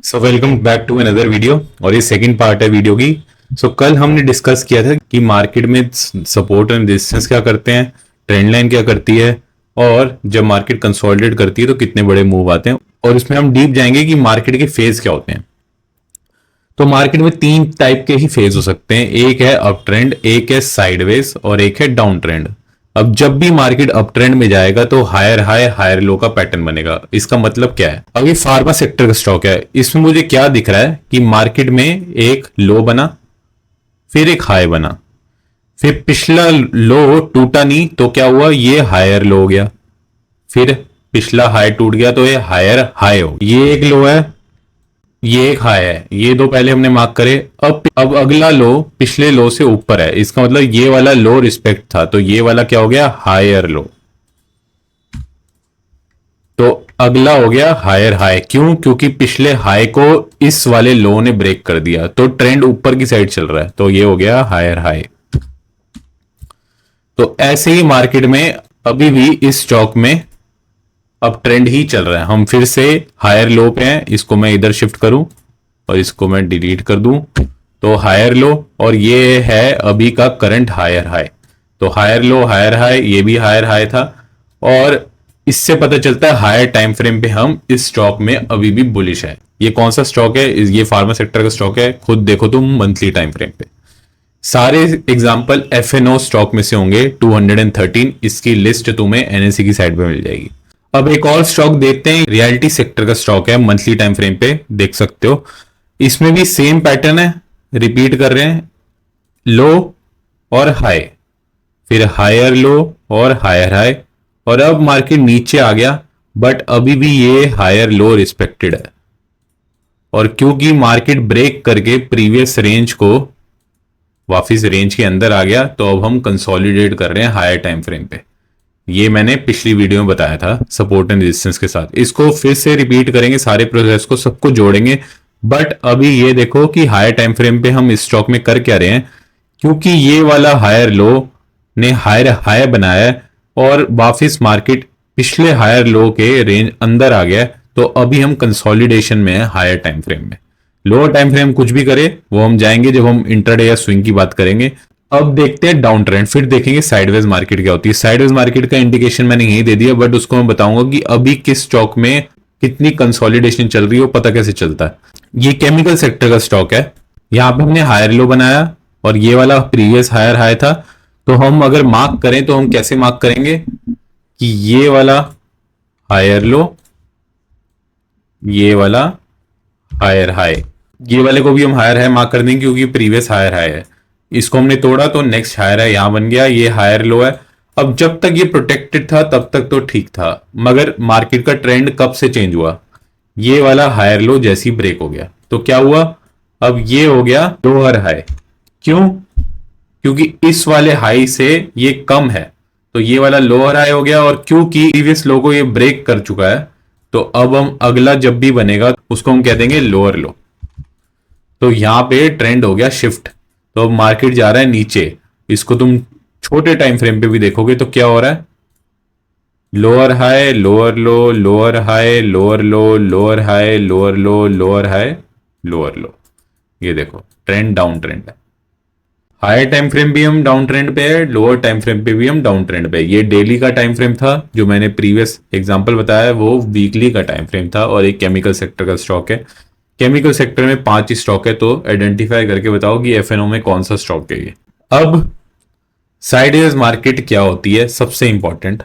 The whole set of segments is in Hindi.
So welcome back to another video और ये सेकंड पार्ट है वीडियो की। कल हमने डिस्कस किया था कि मार्केट में सपोर्ट एंड रेजिस्टेंस क्या करते हैं, ट्रेंड लाइन क्या करती है और जब मार्केट कंसोलिडेट करती है तो कितने बड़े मूव आते हैं, और इसमें हम डीप जाएंगे कि मार्केट के फेज क्या होते हैं। तो मार्केट में तीन टाइप के ही फेज हो सकते हैं, एक है अप ट्रेंड, एक है साइडवेज और एक है डाउन ट्रेंड। अब जब भी मार्केट अप ट्रेंड में जाएगा तो हायर हाई हायर लो का पैटर्न बनेगा। इसका मतलब क्या है? अब ये फार्मा सेक्टर का स्टॉक है, इसमें मुझे क्या दिख रहा है कि मार्केट में एक लो बना, फिर एक हाई बना, फिर पिछला लो टूटा नहीं तो क्या हुआ, ये हायर लो हो गया, फिर पिछला हाई टूट गया तो ये हायर हाई हो, ये एक लो है, ये एक हाई है, ये दो पहले हमने मार्क करे। अब अगला लो पिछले लो से ऊपर है, इसका मतलब ये वाला लो रिस्पेक्ट था तो ये वाला क्या हो गया, हायर लो। तो अगला हो गया हायर हाई, क्यों? क्योंकि पिछले हाई को इस वाले लो ने ब्रेक कर दिया तो ट्रेंड ऊपर की साइड चल रहा है, तो ये हो गया हायर हाई। तो ऐसे ही मार्केट में अभी भी इस स्टॉक में अब ट्रेंड ही चल रहा है। हम फिर से हायर लो पे हैं, इसको मैं इधर शिफ्ट करूं और इसको मैं डिलीट कर दूं तो हायर लो, और ये है अभी का करंट हायर हाई। तो हायर लो हायर हाई, ये भी हायर हाई था, और इससे पता चलता है हायर टाइम फ्रेम पे हम इस स्टॉक में अभी भी बुलिश है। ये कौन सा स्टॉक है? ये फार्मा सेक्टर का स्टॉक है, खुद देखो तुम मंथली टाइम फ्रेम पे। सारे एग्जांपल एफएनओ स्टॉक में से होंगे, 213, इसकी लिस्ट तुम्हें एनएससी की साइड पे मिल जाएगी। अब एक और स्टॉक देखते हैं, रियलिटी सेक्टर का स्टॉक है, मंथली टाइम फ्रेम पे देख सकते हो। इसमें भी सेम पैटर्न है, रिपीट कर रहे हैं, लो और हाई, फिर हायर लो और हायर हाई, और अब मार्केट नीचे आ गया बट अभी भी ये हायर लो रिस्पेक्टेड है। और क्योंकि मार्केट ब्रेक करके प्रीवियस रेंज को वापस रेंज के अंदर आ गया तो अब हम कंसोलिडेट कर रहे हैं हायर टाइम फ्रेम पे। ये मैंने पिछली वीडियो में बताया था सपोर्ट एंड रेजिस्टेंस के साथ। इसको फिर से रिपीट करेंगे, सारे प्रोसेस को सबको जोड़ेंगे। बट अभी ये देखो कि हायर टाइम फ्रेम पे हम इस स्टॉक में कर क्या रहे हैं, क्योंकि ये वाला हायर लो ने हायर हाई बनाया है और वापस मार्केट पिछले हायर लो के रेंज अंदर आ गया, तो अभी हम कंसोलिडेशन में है हायर टाइम फ्रेम में। लोअर टाइम फ्रेम कुछ भी करे वो हम जाएंगे जब हम इंट्राडे या स्विंग की बात करेंगे। अब देखते हैं डाउन ट्रेंड, फिर देखेंगे साइडवेज मार्केट क्या होती है। साइडवेज मार्केट का इंडिकेशन मैंने यही दे दिया, बट उसको मैं बताऊंगा कि अभी किस स्टॉक में कितनी कंसोलिडेशन चल रही है, वो पता कैसे चलता है। ये केमिकल सेक्टर का स्टॉक है, यहां पे हमने हायर लो बनाया और ये वाला प्रीवियस हायर हाई था। तो हम अगर मार्क करें तो हम कैसे मार्क करेंगे कि ये वाला हायर लो, ये वाला हायर हाई, ये वाले को भी हम हायर हाई मार्क कर देंगे क्योंकि प्रीवियस हायर हाई है। इसको हमने तोड़ा तो नेक्स्ट हायर है यहां बन गया, ये हायर लो है। अब जब तक ये प्रोटेक्टेड था तब तक तो ठीक था, मगर मार्केट का ट्रेंड कब से चेंज हुआ, ये वाला हायर लो जैसी ब्रेक हो गया तो क्या हुआ, अब ये हो गया लोअर हाई। क्यों? क्योंकि इस वाले हाई से ये कम है तो ये वाला लोअर हाई हो गया, और क्योंकि प्रीवियस लो को ये ब्रेक कर चुका है तो अब हम अगला जब भी बनेगा उसको हम कह देंगे लोअर लो। तो यहां पे ट्रेंड हो गया शिफ्ट, तो अब मार्केट जा रहा है नीचे। इसको तुम छोटे टाइम फ्रेम पे भी देखोगे तो क्या हो रहा है, लोअर हाई लोअर लो लोअर हाई लोअर लो लोअर हाई लोअर लो लोअर हाई लोअर लो। ये देखो ट्रेंड डाउन ट्रेंड है। हायर टाइम फ्रेम भी हम डाउन ट्रेंड पे है, लोअर टाइम फ्रेम पे भी हम डाउन ट्रेंड पे है। ये डेली का टाइम फ्रेम था, जो मैंने प्रीवियस एग्जांपल बताया वो वीकली का टाइम फ्रेम था, और एक केमिकल सेक्टर का स्टॉक है। केमिकल सेक्टर में 5 स्टॉक है, तो आइडेंटिफाई करके बताओ कि एफएनओ में कौन सा स्टॉक है ये। अब साइडवेज मार्केट क्या होती है, सबसे इंपॉर्टेंट।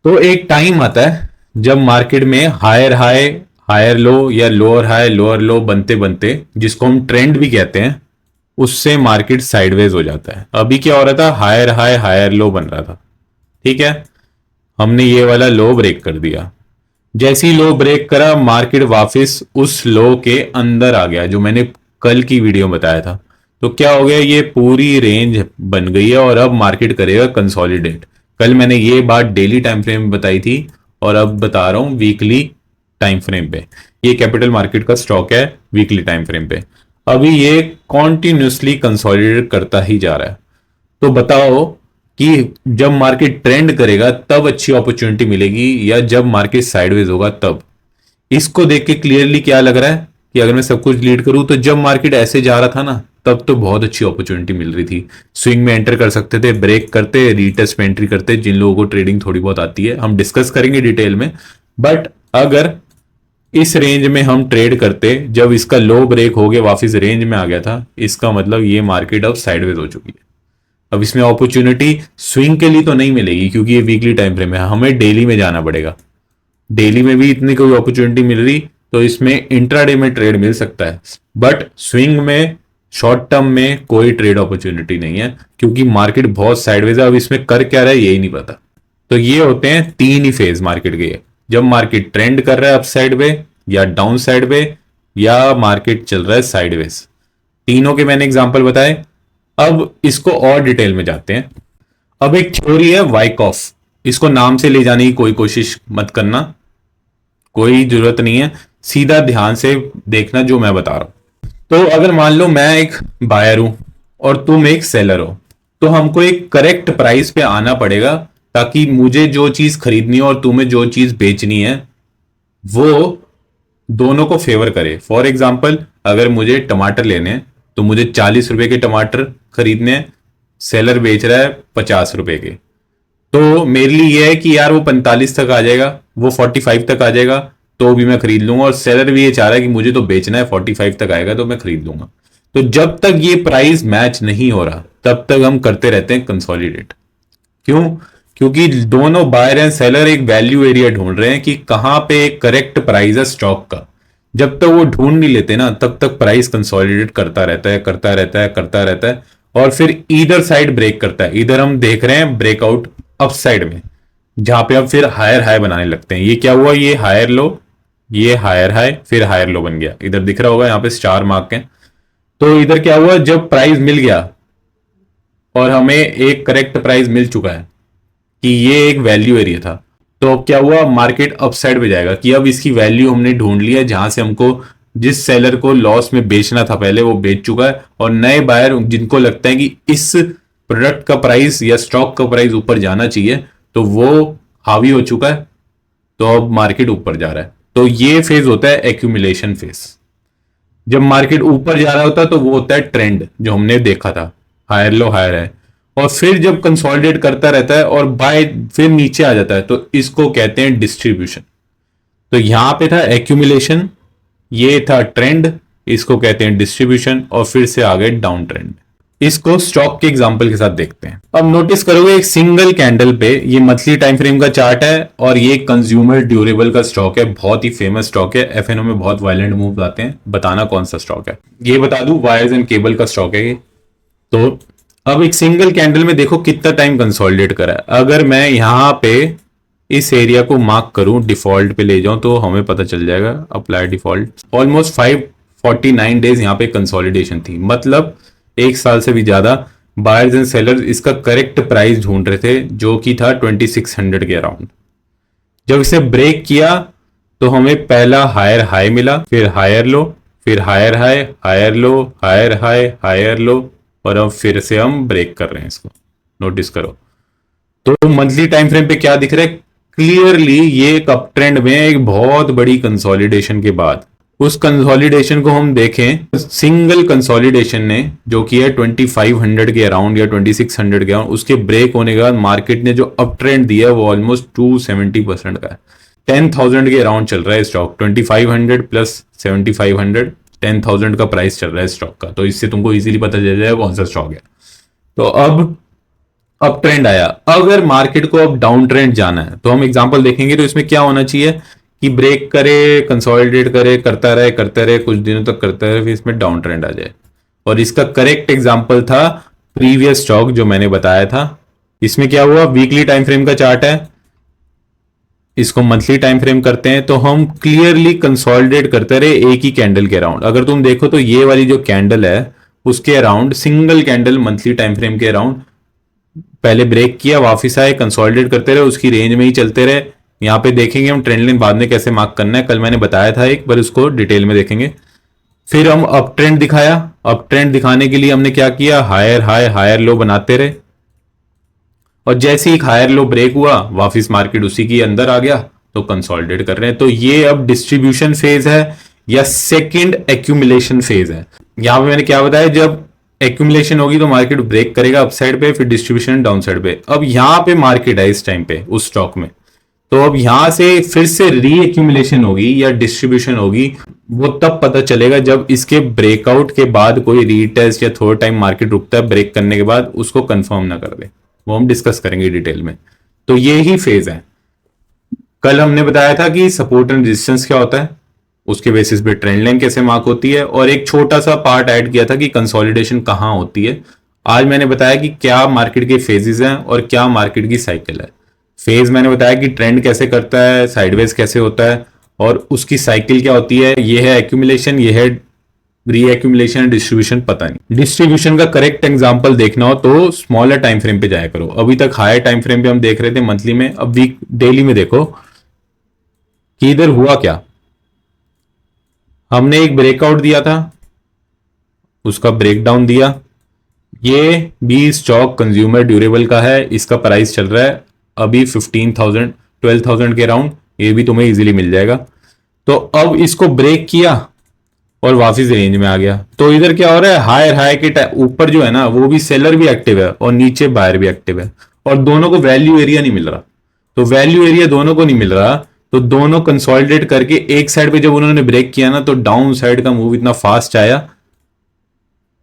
तो एक टाइम आता है जब मार्केट में हायर हाई हायर लो या लोअर हाई लोअर लो बनते बनते, जिसको हम ट्रेंड भी कहते हैं, उससे मार्केट साइडवेज हो जाता है। अभी क्या हो रहा था, हायर हाई हायर लो बन रहा था, ठीक है, हमने ये वाला लो ब्रेक कर दिया। जैसे ही लो ब्रेक करा मार्केट वापस उस लो के अंदर आ गया, जो मैंने कल की वीडियो में बताया था। तो क्या हो गया, ये पूरी रेंज बन गई है और अब मार्केट करेगा कंसोलिडेट। कल मैंने ये बात डेली टाइम फ्रेम में बताई थी और अब बता रहा हूं वीकली टाइम फ्रेम पे। ये कैपिटल मार्केट का स्टॉक है वीकली टाइम फ्रेम पे। अभी ये कॉन्टिन्यूसली कंसोलिडेट करता ही जा रहा है। तो बताओ कि जब मार्केट ट्रेंड करेगा तब अच्छी अपॉर्चुनिटी मिलेगी या जब मार्केट साइडवेज होगा तब? इसको देख के क्लियरली क्या लग रहा है कि अगर मैं सब कुछ लीड करूं तो जब मार्केट ऐसे जा रहा था ना, तब तो बहुत अच्छी अपॉर्चुनिटी मिल रही थी। स्विंग में एंटर कर सकते थे, ब्रेक करते, रीटेस्ट में एंट्री करते, जिन लोगों को ट्रेडिंग थोड़ी बहुत आती है, हम डिस्कस करेंगे डिटेल में। बट अगर इस रेंज में हम ट्रेड करते, जब इसका लो ब्रेक हो गया वापस रेंज में आ गया था, इसका मतलब ये मार्केट अब साइडवेज हो चुकी है। अब इसमें अपॉर्चुनिटी स्विंग के लिए तो नहीं मिलेगी, क्योंकि ये वीकली टाइम फ्रेम है, हमें डेली में जाना पड़ेगा। डेली में भी इतनी कोई अपॉर्चुनिटी मिल रही तो इसमें इंट्राडे में ट्रेड मिल सकता है, बट स्विंग में शॉर्ट टर्म में कोई ट्रेड अपॉर्चुनिटी नहीं है, क्योंकि मार्केट बहुत साइडवेज है। अब इसमें कर क्या रहा है यही नहीं पता। तो ये होते हैं तीन ही फेज मार्केट के, जब मार्केट ट्रेंड कर रहा है अप साइड पे या डाउन साइड पे, या मार्केट चल रहा है साइडवेज। तीनों के मैंने एग्जांपल बताए। अब इसको और डिटेल में जाते हैं। अब एक थ्योरी है वाइकॉफ, इसको नाम से ले जाने की कोई कोशिश मत करना, कोई जरूरत नहीं है, सीधा ध्यान से देखना जो मैं बता रहा हूं। तो अगर मान लो मैं एक बायर हूं और तुम एक सेलर हो, तो हमको एक करेक्ट प्राइस पे आना पड़ेगा, ताकि मुझे जो चीज खरीदनी है और तुम्हें जो चीज बेचनी है वो दोनों को फेवर करे। फॉर एग्जाम्पल, अगर मुझे टमाटर लेने हैं तो मुझे 40 रुपए के टमाटर खरीदने हैं, सेलर बेच रहा है 50 रुपए के, तो मेरे लिए यह है कि यार वो 45 तक आ जाएगा, वो 45 तक आ जाएगा तो भी मैं खरीद लूंगा, और सेलर भी ये चाह रहा है कि मुझे तो बेचना है, 45 तक आएगा तो मैं खरीद लूंगा। तो जब तक ये प्राइस मैच नहीं हो रहा तब तक हम करते रहते हैं कंसोलिडेट। क्यों? क्योंकि दोनों बायर एंड सेलर एक वैल्यू एरिया ढूंढ रहे हैं कि कहां पे एक करेक्ट प्राइस है स्टॉक का। जब तक वो ढूंढ नहीं लेते ना, तब तक प्राइस कंसोलिडेट करता रहता है, करता रहता है, करता रहता है, और फिर ईदर साइड ब्रेक करता है। इधर हम देख रहे हैं ब्रेकआउट अप साइड में, जहां पे अब फिर हायर हाई बनाने लगते हैं। ये क्या हुआ, ये हायर लो, ये हायर हाई, फिर हायर लो बन गया। इधर दिख रहा होगा यहाँ पे स्टार मार्क है। तो इधर क्या हुआ, जब प्राइस मिल गया और हमें एक करेक्ट प्राइस मिल चुका है कि ये एक वैल्यू एरिया था, तो अब क्या हुआ, मार्केट अपसाइड पे जाएगा कि अब इसकी वैल्यू हमने ढूंढ ली है, जहां से हमको जिस सेलर को लॉस में बेचना था पहले वो बेच चुका है, और नए बायर जिनको लगता है कि इस प्रोडक्ट का प्राइस या स्टॉक का प्राइस ऊपर जाना चाहिए, तो वो हावी हो चुका है, तो अब मार्केट ऊपर जा रहा है। तो ये फेज होता है एक्यूमुलेशन फेज। जब मार्केट ऊपर जा रहा होता है तो वो होता है ट्रेंड, जो हमने देखा था, हायर लो हायर है। और फिर जब कंसोलिडेट करता रहता है और बाय फिर नीचे आ जाता है, तो इसको कहते हैं डिस्ट्रीब्यूशन। तो यहां पे था एक्यूमुलेशन, ये था ट्रेंड, इसको कहते हैं डिस्ट्रीब्यूशन, और फिर से आ गए डाउन ट्रेंड। इसको स्टॉक के एग्जांपल के साथ देखते हैं। अब नोटिस करोगे एक सिंगल कैंडल पे, ये मंथली टाइम फ्रेम का चार्ट है, और ये कंज्यूमर ड्यूरेबल का स्टॉक है, बहुत ही फेमस स्टॉक है। एफएनओ में बहुत वायलेंट मूव आते हैं, बताना कौन सा स्टॉक है। ये बता दूं, वायर्स एंड केबल का स्टॉक है ये। तो अब एक सिंगल कैंडल में देखो कितना टाइम कंसोलिडेट करा है। अगर मैं यहां पे इस एरिया को मार्क करूं, डिफॉल्ट पे ले जाऊं, तो हमें पता चल जाएगा, अप्लाई डिफॉल्ट। ऑलमोस्ट 549 डेज यहां पे कंसोलिडेशन थी, मतलब एक साल से भी ज्यादा बायर्स एंड सेलर्स इसका करेक्ट प्राइस ढूंढ रहे थे, जो कि था 2600 के अराउंड। जब इसे ब्रेक किया तो हमें पहला हायर हाई मिला, फिर हायर लो, फिर higher high, higher low, higher high, higher low, और अब फिर से हम ब्रेक कर रहे हैं इसको। नोटिस करो तो मंथली टाइम फ्रेम पे क्या दिख रहा है, क्लियरली ये एक अप ट्रेंड में एक बहुत बड़ी कंसोलिडेशन के बाद, उस कंसोलिडेशन को हम देखें, सिंगल कंसोलिडेशन ने जो कि है 2500 के अराउंड या 2600 के अराउंड, उसके ब्रेक होने के बाद मार्केट ने जो अप ट्रेंड दिया है वो ऑलमोस्ट 270% का है। 10,000 के अराउंड चल रहा है स्टॉक, 2500 प्लस 7500, 10,000 का प्राइस चल रहा है स्टॉक का। तो इससे तुमको इजीली पता चल जाएगा कौन सा स्टॉक है। तो अब अप ट्रेंड आया, अगर मार्केट को अब डाउन ट्रेंड जाना है तो हम एग्जांपल देखेंगे, तो इसमें क्या होना चाहिए कि ब्रेक करे, कंसोलिडेट करे, करता रहे कुछ दिनों तक करता रहे, फिर इसमें डाउन ट्रेंड आ जाए। और इसका करेक्ट एग्जांपल था प्रीवियस स्टॉक जो मैंने बताया था। इसमें क्या हुआ, वीकली टाइम फ्रेम का चार्ट है, इसको मंथली टाइम फ्रेम करते हैं, तो हम क्लियरली कंसोलिडेट करते रहे एक ही कैंडल के अराउंड। अगर तुम देखो तो ये वाली जो कैंडल है उसके around, single candle monthly time frame के अराउंड पहले ब्रेक किया, वापस आए, कंसोलिडेट करते रहे, उसकी रेंज में ही चलते रहे। यहाँ पे देखेंगे हम ट्रेंड लाइन बाद में कैसे मार्क करना है, कल मैंने बताया था एक बार, उसको डिटेल में देखेंगे। फिर हम अप ट्रेंड दिखाया, अप ट्रेंड दिखाने के लिए हमने क्या किया, हायर हाई हायर लो बनाते रहे, और जैसे ही हायर लो ब्रेक हुआ वापस मार्केट उसी के अंदर आ गया, तो कंसोलिडेट कर रहे हैं। तो ये अब डिस्ट्रीब्यूशन फेज है, या सेकंड एक्यूमुलेशन फेज है। यहां पे मैंने क्या बताया, जब एक्यूमुलेशन होगी तो मार्केट ब्रेक करेगा अपसाइड पे, फिर डिस्ट्रीब्यूशन डाउन साइड पे। अब यहां पे मार्केट है इस टाइम पे उस स्टॉक में, तो अब यहां से फिर से री एक्यूमुलेशन होगी या डिस्ट्रीब्यूशन होगी, वो तब पता चलेगा जब इसके ब्रेकआउट के बाद कोई रीटेस्ट या थोड़ा टाइम मार्केट रुकता है ब्रेक करने के बाद, उसको कंफर्म ना कर दे। वो हम डिस्कस करेंगे डिटेल में। तो ये ही फेज है। कल हमने बताया था कि सपोर्ट एंड रेजिस्टेंस क्या होता है, उसके बेसिस पे ट्रेंड लाइन कैसे मार्क होती है, और एक छोटा सा पार्ट ऐड किया था कि कंसोलिडेशन कहां होती है। आज मैंने बताया कि क्या मार्केट के फेजेस हैं और क्या मार्केट की साइकिल है। फेज मैंने बताया कि ट्रेंड कैसे करता है, साइडवेज कैसे होता है, और उसकी साइकिल क्या होती है। ये है एक्यूमुलेशन, ये है री एक्यूमुलेशन, डिस्ट्रीब्यूशन पता नहीं। डिस्ट्रीब्यूशन का करेक्ट एग्जांपल देखना हो तो स्मॉलर टाइम फ्रेम पे जाया करो। अभी तक हायर टाइम फ्रेम पे हम देख रहे थे मंथली में, अब वीक डेली में देखो कि इधर हुआ क्या। हमने एक ब्रेकआउट दिया था, उसका ब्रेकडाउन दिया। ये भी स्टॉक कंज्यूमर ड्यूरेबल का है, इसका प्राइस चल रहा है अभी 15,000 12,000 के अराउंड, ये भी तुम्हें इजीली मिल जाएगा। तो अब इसको ब्रेक किया और वापस रेंज में आ गया। तो इधर क्या हो रहा है, हायर हाई के ऊपर जो है ना, वो भी सेलर भी एक्टिव है और नीचे बायर भी एक्टिव है, और दोनों को वैल्यू एरिया नहीं मिल रहा। तो वैल्यू एरिया दोनों को नहीं मिल रहा, तो दोनों कंसोलिडेट करके एक साइड पे जब उन्होंने ब्रेक किया ना, तो डाउन साइड का मूव इतना फास्ट आया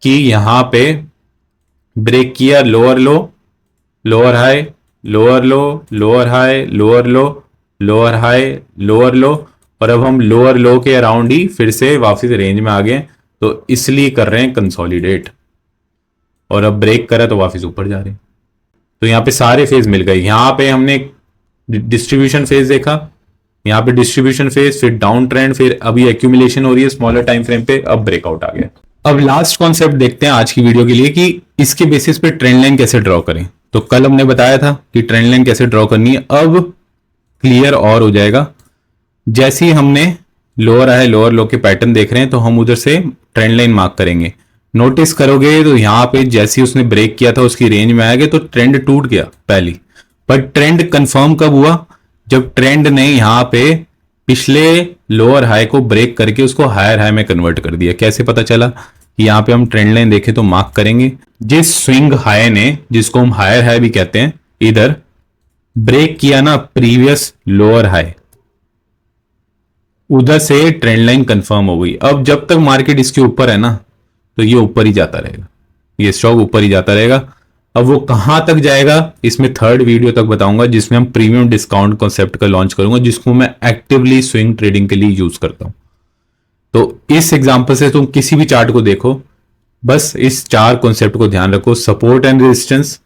कि यहां पे ब्रेक किया, लोअर लो, लोअर हाई, लोअर लो, लोअर हाई, लोअर लो, लोअर हाई, लोअर लो, और अब हम लोअर लो के अराउंड ही फिर से वापस रेंज में आ गए। तो इसलिए कर रहे हैं कंसोलिडेट, और अब ब्रेक करा तो वापस ऊपर जा रहे हैं। तो यहाँ पे सारे फेज मिल गए। यहाँ पे हमने डिस्ट्रीब्यूशन फेज देखा, यहाँ पे डिस्ट्रीब्यूशन फेज, फिर डाउन ट्रेंड, फिर अभी एक्यूमुलेशन हो रही है स्मॉलर टाइम फ्रेम पे, अब ब्रेकआउट आ गया। अब लास्ट कॉन्सेप्ट देखते हैं आज की वीडियो के लिए कि इसके बेसिस पे ट्रेंड लाइन कैसे ड्रॉ करें। तो कल हमने बताया था कि ट्रेंड लाइन कैसे ड्रॉ करनी है, अब क्लियर और हो जाएगा। जैसे ही हमने लोअर हाई लोअर लो के पैटर्न देख रहे हैं, तो हम उधर से ट्रेंड लाइन मार्क करेंगे। नोटिस करोगे तो यहां पे जैसे ही उसने ब्रेक किया था उसकी रेंज में आ गए, तो ट्रेंड टूट गया पहली। पर ट्रेंड कंफर्म कब हुआ, जब ट्रेंड ने यहां पे पिछले लोअर हाई को ब्रेक करके उसको हायर हाई में कन्वर्ट कर दिया। कैसे पता चला, यहां पे हम ट्रेंड लाइन देखें तो मार्क करेंगे, जिस स्विंग हाई ने, जिसको हम हायर हाई भी कहते हैं, इधर ब्रेक किया ना प्रीवियस लोअर हाई, उधर से ट्रेंड लाइन कंफर्म हो गई। अब जब तक मार्केट इसके ऊपर है ना, तो ये ऊपर ही जाता रहेगा, ये स्टॉक ऊपर ही जाता रहेगा। अब वो कहां तक जाएगा, इसमें थर्ड वीडियो तक बताऊंगा, जिसमें हम प्रीमियम डिस्काउंट कॉन्सेप्ट का लॉन्च करूंगा, जिसको मैं एक्टिवली स्विंग ट्रेडिंग के लिए यूज करता हूं। तो इस एग्जांपल से तुम किसी भी चार्ट को देखो, बस इस चार कॉन्सेप्ट को ध्यान रखो। Support and resistance,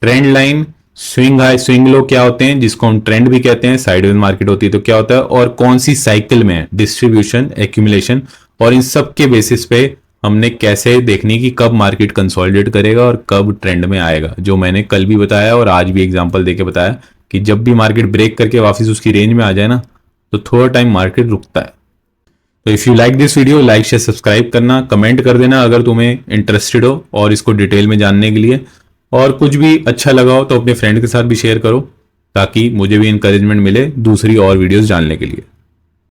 trend line, swing high swing low क्या होते हैं, जिसको हम ट्रेंड भी कहते हैं, साइडवेज मार्केट होती है तो क्या होता है, और कौन सी साइकिल में है, डिस्ट्रीब्यूशन, एक्यूमुलेशन। और इन सब के बेसिस पे हमने कैसे देखनी कि कब मार्केट कंसोलिडेट करेगा और कब ट्रेंड में आएगा, जो मैंने कल भी बताया और आज भी एग्जांपल देके बताया कि जब भी मार्केट ब्रेक करके वापस उसकी रेंज में आ जाए ना, तो थोड़ा टाइम मार्केट रुकता है। तो if you like this video, like share subscribe करना, कमेंट कर देना अगर तुम्हें इंटरेस्टेड हो और इसको डिटेल में जानने के लिए, और कुछ भी अच्छा लगा हो तो अपने फ्रेंड के साथ भी शेयर करो, ताकि मुझे भी इंकरेजमेंट मिले दूसरी और वीडियोस जानने के लिए।